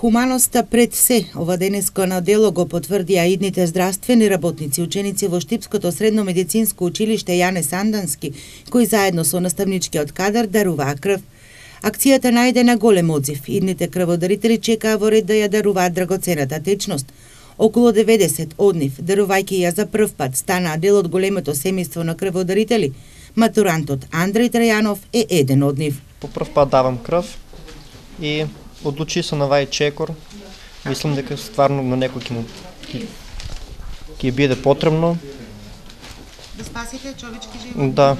Хуманоста пред се, ова денеска на дело го потврдија идните здравствени работници, ученици во Штипското средно медицинско училиште Јане Сандански, кои заедно со наставничкиот кадар даруваа крв. Акцијата најде на голем одзив. Идните крводарители чекаа во ред да ја даруваат драгоцената течност. Околу 90 од нив, дарувајќи ја за прв пат, станаа дел од големото семејство на крводарители. Матурантот Андреј Трајанов е еден од нив. По прв пат давам крв и одлучи се на вај чекор. Мислам дека стварно на некој ќе биде потребно. Да спасите човечки живот? Да.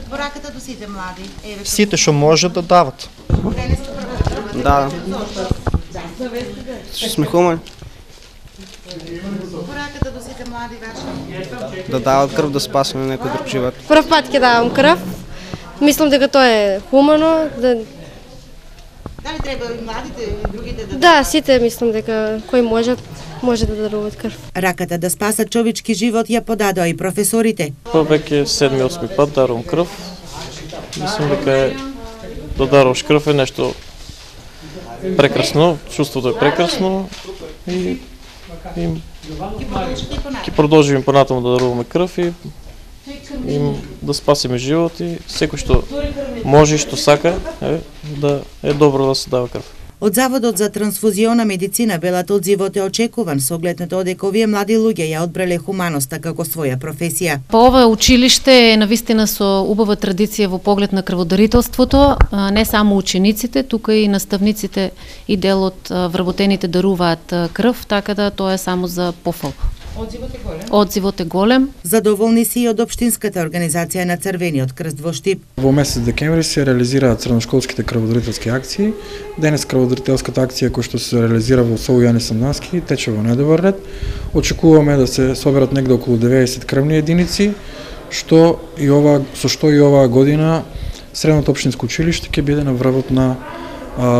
Во раката до сите млади? Сите што може да дават. Да. Што сме хумани. Во раката до сите млади ваши? Да дават крв, да спасиме некој друг живот. Прв пат ќе давам крв. Мислам дека тоа е хумано. Дали треба и младите и другите да... Да, сите мислам дека кои може да даруваат крв. Раката да спасат човечки живот ја подадоа и професорите. Веќе 7-8 пат дарувам крв. Мислам дека да даруваш крв е нешто прекрасно, чувството е прекрасно и ќе продолжиме понатаму да даруваме крв и да спасиме живот и секој што може и што сака да е добро да се дава крв. Од Заводот за трансфузиона медицина велат одзивот е очекуван со оглед на тоа дека овие млади луѓе ја одбрале хуманоста како своја професија. Па ова училиште е навистина со убава традиција во поглед на крводарителството, не само учениците, тука и наставниците и дел од вработените даруваат крв, така да тоа е само за пофал. Одзивот е голем? Одзивот е голем. Задоволни си и од Општинската организација на Црвениот крст во Штип. Во месец декември се реализираат средношколските крводарителски акции. Денес крводарителската акција која што се реализира во СОУ Јане Сандански тече во најдобар ред. Очекуваме да се соберат негде околу 90 крвни единици, со што и оваа година Средното општинско училиште ќе биде на врвот на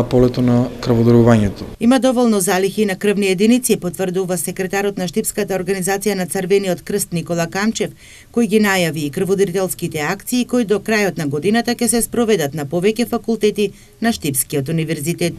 полето на крводарувањето. Има доволно залихи на крвни единици, потврдува секретарот на Штипската организација на Црвениот крст Никола Камчев, кој ги најави и крводарителските акции кои до крајот на годината ќе се спроведат на повеќе факултети на Штипскиот универзитет.